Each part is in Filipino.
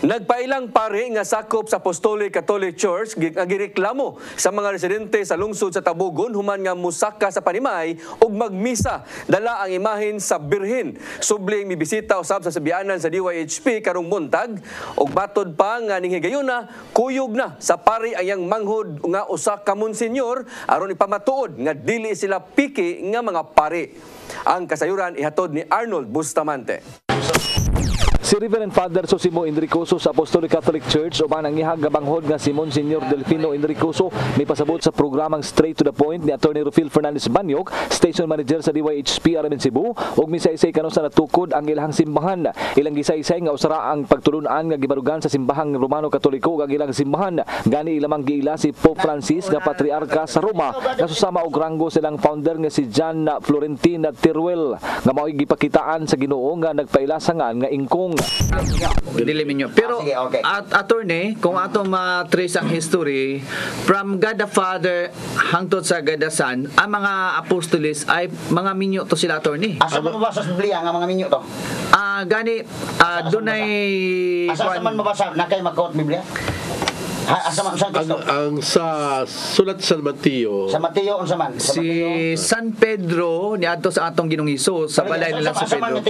Nagpailang pari nga sakop sa Apostolic Catholic Church gireklamo sa mga residente sa lungsod sa Tabugon human nga musaka sa panimay ug magmisa dala ang imahen sa Birhen. Subling mibisita usab sa sabianan sa DYHP karong buntag ug batod pa nga ning higayuna kuyog na sa pari ayang manghod nga usa ka monsenyor aron ipamatuod nga dili sila piki nga mga pari. Ang kasayuran ihatod ni Arnold Bustamante. Si Reverend Father Sosimo Enricoso sa Apostolic Catholic Church o ang nangihag gabanghod nga si Monsignor Delfino Enricoso may pasabot sa programang Straight to the Point ni Attorney Rufil Fernandez Banyok, Station Manager sa DYHP Aramin Cebu, ug misay-isay kanon sa natukod ang ilahang simbahan. Ilang gisay-isay nga usara ang pagtulunan nga gibarugan sa simbahang Romano Katoliko ug ang ilang simbahan. Gani ilamang giila si Pope Francis nga patriarka sa Roma nga susama og ranggo silang founder nga si John Florentin Teruel nga mao'y gipakitaan sa Ginoo nga nagpailasangan nga ingkong dili minyo. Pero attorney, kung ato ma-trace ang history from God the Father hangtod sa God the Son, ang mga apostoles ay mga minyo to sila, attorney. Asa man mabasa sa Biblia nga mga minyo to? Gani dunay asa man mabasa na kay makot Biblia? Asa man sa Kristo? Ang sa sulat sa Mateo. Sa Mateo unsa man? Si San Pedro niadto sa atong Ginoong Hesus sa balay nila sa Pedro.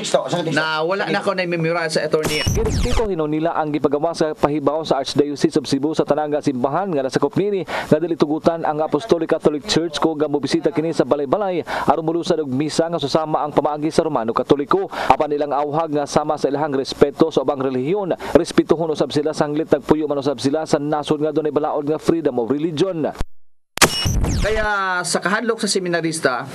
Na wala na ko na memorize sa attorney. Dito hinon nila ang gipagawa sa pahibaw sa Archdiocese of Cebu sa tanang simbahan nga nasakop nini nga dili tugutan ang Apostolic Catholic Church ko nga mobisita kini sa balay-balay aron molusad og misa nga susama ang pamaagi sa Romano Katoliko. Apan nilang awhag nga sama sa ilahang respeto sa ubang relihiyon, respetuhon usab sila sanglit tagpuyo man usab sila sa nasod nga dunay balaod nga freedom of religion. Kaya sa kahadlok sa seminarista,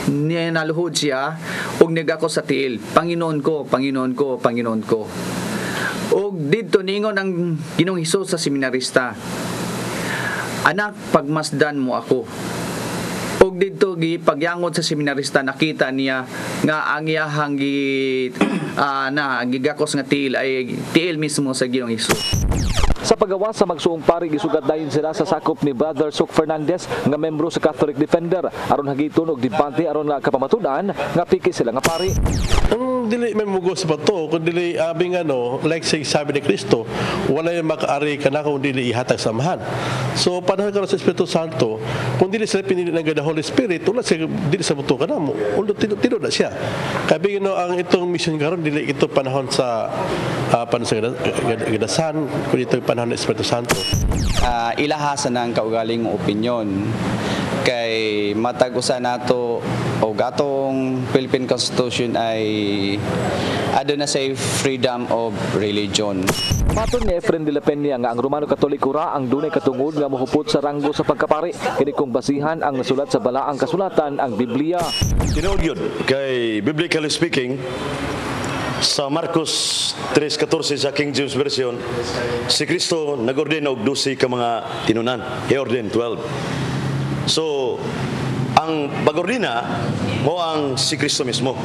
niya naluhod siya og nagako sa tiil, Panginoon ko, Panginoon ko, Panginoon ko. Og didto ningon ang Ginoong Hesus sa seminarista, anak, pagmasdan mo ako. Og didto gi pagyangod sa seminarista nakita niya nga ang iyahang gigakos nga tiil ay tiil mismo sa Ginoong Hesus. Sa paggawa sa magsuong pari gisugat dayon sila sa sakop ni Brother Sok Fernandez nga membro sa Catholic Defender aron hagiton og debate aron nga kapamatudan nga piki sila nga pari. Ang dili may mugo sa bato kun dili abing like say sabi ni Kristo wala yung makaari kana kung dili ihatag samahan. So panahon karon sa Espiritu Santo kung dili sila pinili ng the Holy Spirit wala siya dili sa buto kana mo ulo tino na siya. Kabi ang itong mission karon dili ito panahon sa panahon sa gadasan kun ito panahon ng Espiritu Santo. Ilahasan ang kaugaling opinyon kay matag-usa nato o gatong Philippine Constitution ay aduna say freedom of religion. Maton ni Efren de la Peña nga ang Romano Katoliko ra ang dunay katungod nga mohupot sa ranggo sa pagkapari kini kung basihan ang nasulat sa balaang kasulatan ang Biblia. Tinuod yun kay biblically speaking sa Marcos 3:14 sa King James Version, si Kristo nag-orden og 12 ka mga tinunan. He ordained 12. So, ang pag-ordina mo ang si Kristo mismo.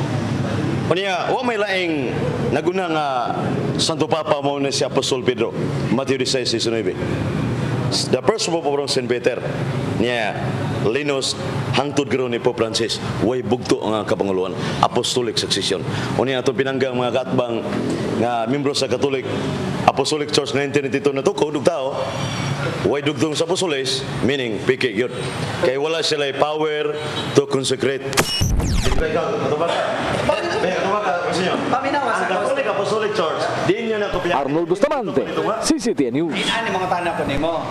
Unya, wa may laing naguna nga Santo Papa mo ni si Apostol Pedro, Matthew 16:19. The first Pope of St. Peter niya Linus hangtod garo ni Pope Francis way bugto ang kapanguluan apostolic succession. Unya ato pinanggang mga katbang nga membro sa Catholic Apostolic Church 1992 na tuko dugtao way dugtong sa apostoles meaning piki gyud kay wala sila power to consecrate. Catholic Apostolic Church din yun ang Arnold Bustamante, CCTN News. Ano mga tanak ko nimo?